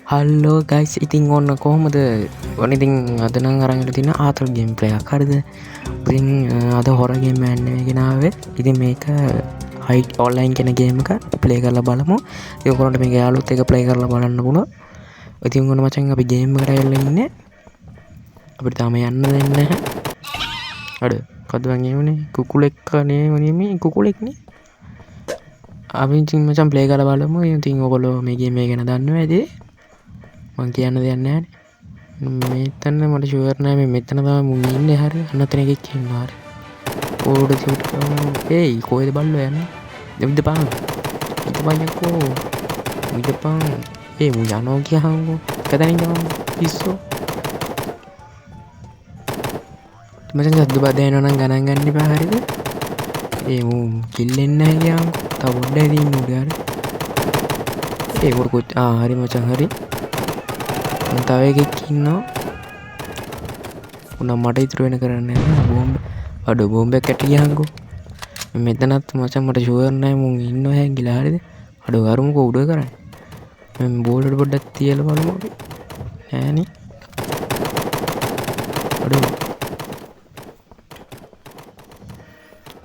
Hello guys ඉතින් ඔන්න කොහොමද ඔන්න ඉතින් අද නම් අරගෙන තින ආතල් ගේම් ප්ලයක් හරිද ඉතින් අද හොරගේම් ඇන්න ගෙනාවේ ඉතින් මේක හයිට් ඔන්ලයින් කෙන ගේමක ප්ලේ කරලා බලමු යකොරට මේ යාලුත් එක ප්ලේ කරලා බලන්න පුුණ ඉතින් ගොන මචන් අපි ගේම්මකට එල්ල ඉන්න අපිට තාම යන්න දෙන්න අඩ කදවගේ වනේ කුකුලෙක්කනේ වනීම කුකුලෙක්නේ අපිචින් මචන් ප්ලේ කල බලමු ඉතින් ඔකොලෝ මේගේ මේ ගැන දන්න ඇදේ මං කියන්න දෙන්න මෙතන්න මට ශුවරණය මේ මෙතන තම මුන්න හරි අන්නතන එකෙක් කියන්නවාර ඕඩ සිට ඒයි කෝයද බල්ල යන්න දෙවිද පාන් ඉත පයකෝ විට පාන් ඒ මු ජනෝ කියහංගු කතන ජම පිස්සෝ මචන් සද්දු බදයනනම් ගණන් ගන්න පහරිද ඒ මු කිල්ලෙන්න හැකියං තවොඩ්ඩ ඇදී මුඩාර ඒකොටකුත් හරි මචන් හරි තව එකෙක් ඉන්නවා උනම් මට ඉතුරු වෙන කරන්න බෝම්බ අඩු බෝම්බ කැටියහංකු මෙතනත් මචන් මට ශුවරණය මුන් ඉන්න හැගිලා හරිද අඩු අරුමක උඩ කරන්න බෝලට පොඩ්ඩත් තියල බලමට නෑන අඩු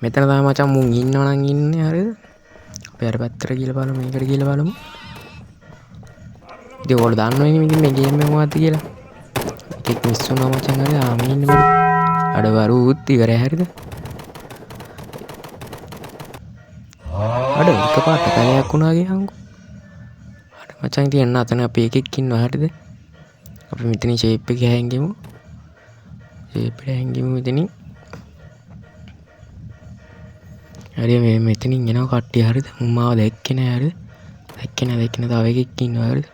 මෙතන තා මචන් මුන් ඉන්නවනන් ඉන්න හරිද පැර පත්තර කියල බලම එකට කියල බලමු දෙවොල දන්නවන මිති මේ ගේම වාත කියලා එකෙක් මිස්සු නමචන් හරි ආමඉන්න අඩවරු උත්ති කර හැරිද අඩ එක පාට කලයක් වුණාගේ හංගු අඩ මචන් තියන්න අතන අප එකෙක්කින්න හරිද අපි මෙතන ශේප්ප එක හැන්ගෙමු ශේපට හැන්ගිමු මෙතනින් හරි මේ මෙතනින් ගෙන කට්ටිය හරිද මුම්මාව දැක්කෙන හරි දැක්කෙන තව එකෙක්කින්න හරිද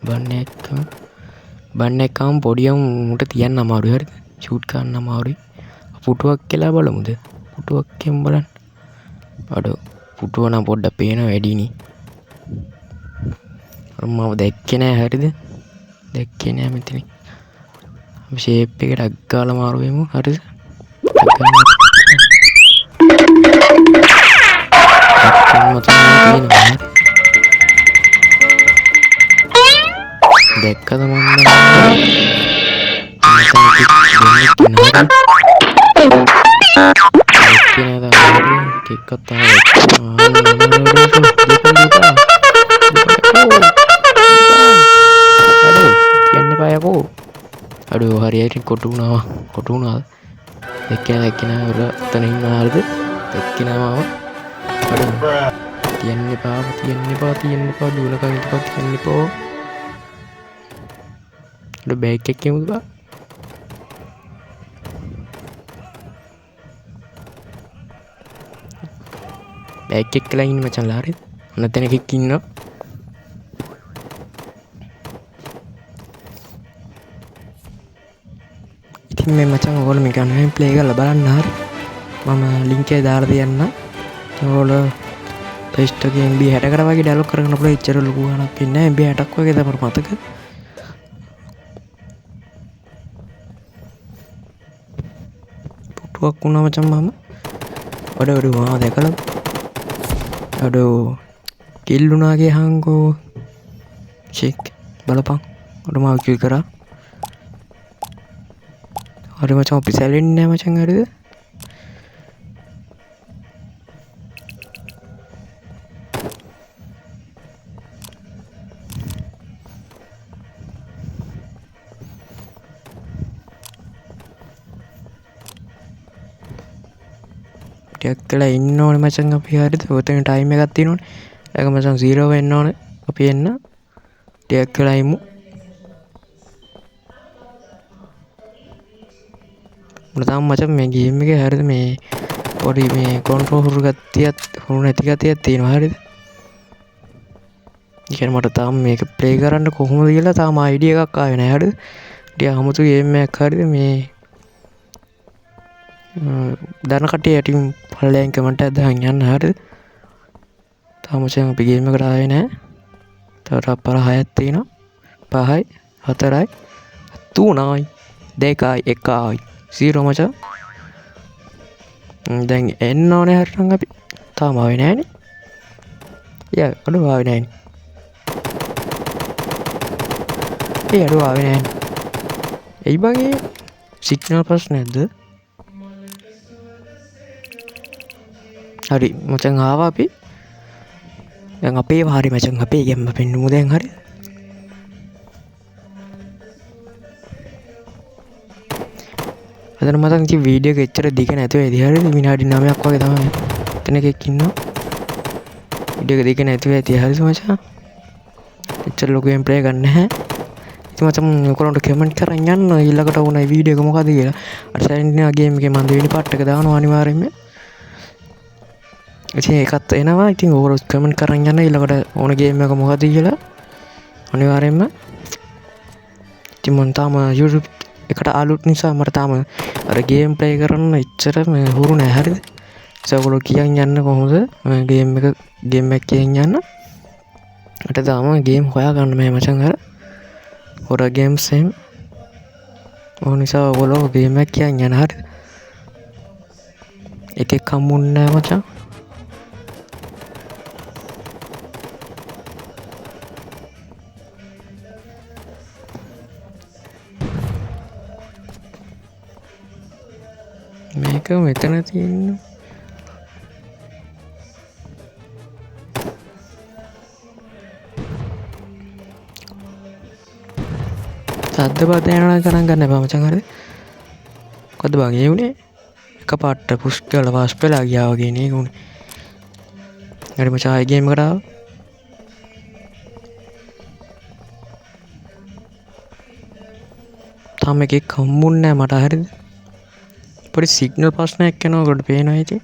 බන්න එකම් පොඩියම් මුට තියන්න අමාරු හරි චුට් කන්න අමාරුයි පුටුවක් කියලා බලමුද පුටුවක් කෙම් බලන් අඩ පුටුවනම් පොඩ්ඩ පේන වැඩිනි මාව දැක්කෙනෑ හරිද දැක්කනෑ මෙතිනි ශේප් එක ඩක්ගාල මාරුවමු හරිද දැක්කද මොන්න කෙක්කත්තා කියන්න පයකෝ අඩු හරියට කොටුුණාව කොටුුණාද දැක්කෙන ර තනින් මාර්ද දැක්කෙනවාව අඩු තියන්න පාව තියන්න පා දුලකවිට පත් කියන්න පෝ බැක් එක්කමුද බැක් එක් කලා ඉන්න මචන් ලාරෙ ඔන්න තැන එකෙක් ඉන්න ඉතින් මේ මචන් ඔගොල මේ ගන්න ප්ලේ කරලා බලන්න හරි මම ලින්කේ දාලා තියන්න ඔයාල පෙස්ටගේ MB 60කට වගේ ඩවුන්ලෝඩ් කරගන්න පුළුවන් එච්චර ලොකු ගණනක් ඉන්නේ MB 60ක් වගේ තමයි මතක පුටුවක් වුණා මචන් මම අඩ වා දැකලා අඩ කිල්ලුනාගේ හංගෝ චෙක් බලපන් අඩ මාව කිල් කරා හරි මචන් අපි සැලෙන්නේ නැහැ මචන් හරිද කලා ඉන්න ඕන මචන් අපි හරි ඔතන ටයිම එකත් තිනොන එක මචන් 0 වෙන්න ඕන අපි එන්න ටයක් කලායිමු මතම් මචන් මේ ගේම එක හැරිද මේ පොඩි මේ කොන්ට්‍රෝ හුරු ගත්තියත් හුරු නැතිගතියත් තියෙන හරිද ඉකන මට තාම මේක ප්ලේ කරන්න කොහොමද කියලා තාම අයිඩිය එකක් ආවෙන හැඩ ටිය හමුතු ගේමයක් හරිද මේ දනකට යටින් පල්ලයන් කමට ඇදහන් යන්න හරි තාමචන් අපි ගේම කරාය නෑ තවට පර හයත්තින 5යි 4යි 3යි 2යි 1යි 0 මචන් දැන් එන්න ඕනේ හරිනම් අපි තාම ආවේ නෑනේ ය අඩු ආවේ නෑනේ ඒ අඩුව ආවේ නෑ. එයි බගේ සිග්නල් ප්‍රශ්නයක්ද? හරි මචං ආවා අපි. දැන් අපේ වාරි මචං අපේ ගැම්ම පෙන්නුමු දැන් හරි. අදන මතන් ඉතින් වීඩියෝ එක එච්චර දිග නැතුව ඇති හරිද? විනාඩි 9ක් වගේ තමයි. එතන එකෙක් ඉන්නවා. වීඩියෝ එක දිග නැතුව ඇති හරිද මචං? එච්චර ලොකු ගේම් ප්ලේ ගන්න නැහැ. ඉතින් මචං ඔයගොල්ලන්ට කමෙන්ට් කරන් යන්න ඊළඟට උනේ වීඩියෝ එක මොකද කියලා. අර සැරෙන්නා ගේම් එකේ මම දෙවෙනි පාර්ට් එක දානවා අනිවාර්යෙන්ම. ඉතින් ඒකත් එනවා. ඉතින් ඔයගොල්ලෝ කමෙන්ට් කරන් යන්න ඊළඟට ඕන ගේම් එක මොකද කියලා අනිවාර්යෙන්ම. ඉතින් මම තාම YouTube එකට අලුත් නිසා මට තාම අර ගේම් ප්ලේ කරන්න එච්චර හුරු නෑ හරිද? ඒගොල්ලෝ කියන් යන්න කොහොමද ගේම් එක කියන් යන්න. මට තාම ගේම් හොයා ගන්න බෑ මචං අර හොර ගේම්ස් එහෙම. ඕන නිසා ඔයගොල්ලෝ ගේම් එක කියන් යන්න හරිද? එකෙක් හම්බුන්නේ නෑ මචං. මේක මෙතන තියෙන සද්ද බද යනවා ගණන් ගන්න එපා මචං හරිද? මොකද බං ඒ උනේ එකපාරට පුෂ් කරලා වාස් වෙලා ගියා වගේ නේ ඒක උනේ. හරි මචං ආයි ගේම් එකට ආවා. තාම එකෙක් හම්බුන්නේ නැහැ මට හරිද? පොඩි සිග්නල් ප්‍රශ්නයක් යනවා ඔකට පේනවා ඉතින්.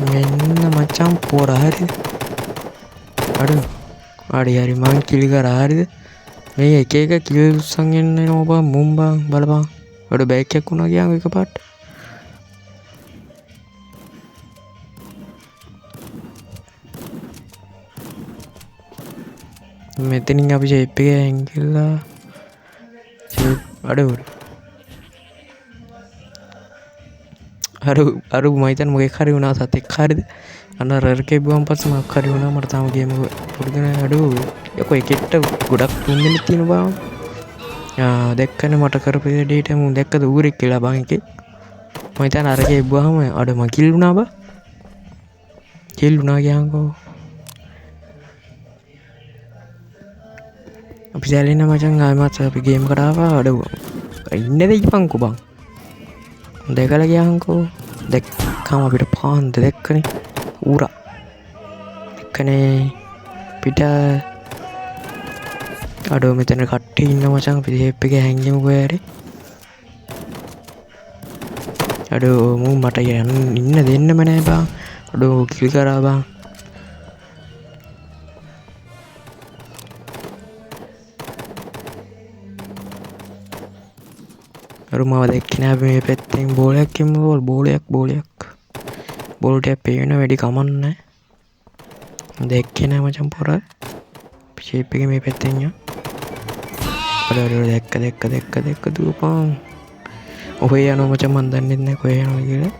මෙන්න මචං පොර හරිද? හරි මං කිලි කරා හරිද? මේ එක එක කිල් උස්සන් එනවා බං මුම් බං බලපන්. ඔඩ බෑග් එකක් වුණා ගියාම එකපාරට. මෙතනින් අපි ෂේප් එක ඇංගිල්ලා අරු මම හිතන්නේ මොකෙක් හරි වුණා සතෙක් හරිද? අන්න රර්කේ බුවන් පස්සේ මොකක් හරි වුණා මට තාම ගේම් එක පුරුදු නෑ අඩු. යකෝ එකෙක්ට ගොඩක් 3 මිනිත් තියෙන බං. දැක්කනේ මට කරපු ඩේටා මම දැක්කද ඌරෙක් කියලා බං එකේ. මම හිතන්නේ අරකේ බුවහම අඩ මං කිල් වුණා බං. කිල් වුණා කියන්කෝ. අපි සැලෙන්න මචං ආයෙමත් අපි ගේම් එකට ආවා අඩ. ඉන්න දෙයිපන්කෝ බං. දැකලා ගියාන්කෝ. දැක්කම අපිට පාන්ද දැක්කනේ ඌරා. දැක්කනේ පිට අඩෝ මෙතන කට්ටිය ඉන්න මචං අපි ෂේප් එකේ හැංගෙමුකෝ යාරේ. අඩෝ මූ මට ඉන්න දෙන්නම නෑ බං. අඩෝ කිල් කරා බං. අර මාව දැක්කේ නෑ මේ පැත්තෙන් බෝලයක් එම්ම බෝලයක් බෝල්ටයක් පේන වැඩි කමන්නේ. දැක්කේ නෑ මචං පොර. ෂේප් එකේ මේ පැත්තෙන් යන්න. දැක්ක දුවපන්. ඔහේ යනවා මචං මන් දන්නේ නැහැ කොහේ යනවා කියලා.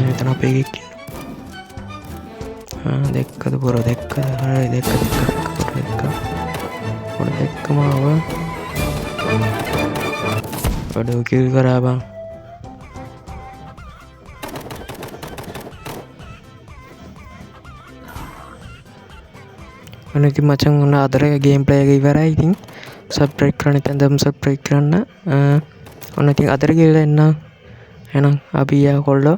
මෙතන අපේ එකෙක් ඉන්නවා. දැක්කද පොර දැක්කද? හරි දැක්කම ආවා. අඩෝ කිල් කරා බං. අනේ ඉතින් මචං ඔන්න අදර ගේම් ප්ලේ එක ඉවරයි. ඉතින් සබ්ස්ක්‍රයිබ් කරන්න නැත්නම් සබ්ස්ක්‍රයිබ් කරන්න. ඔන්න ඉතින් අදර ගිහලා එන්න. එහෙනම් අපි යා කොල්ලෝ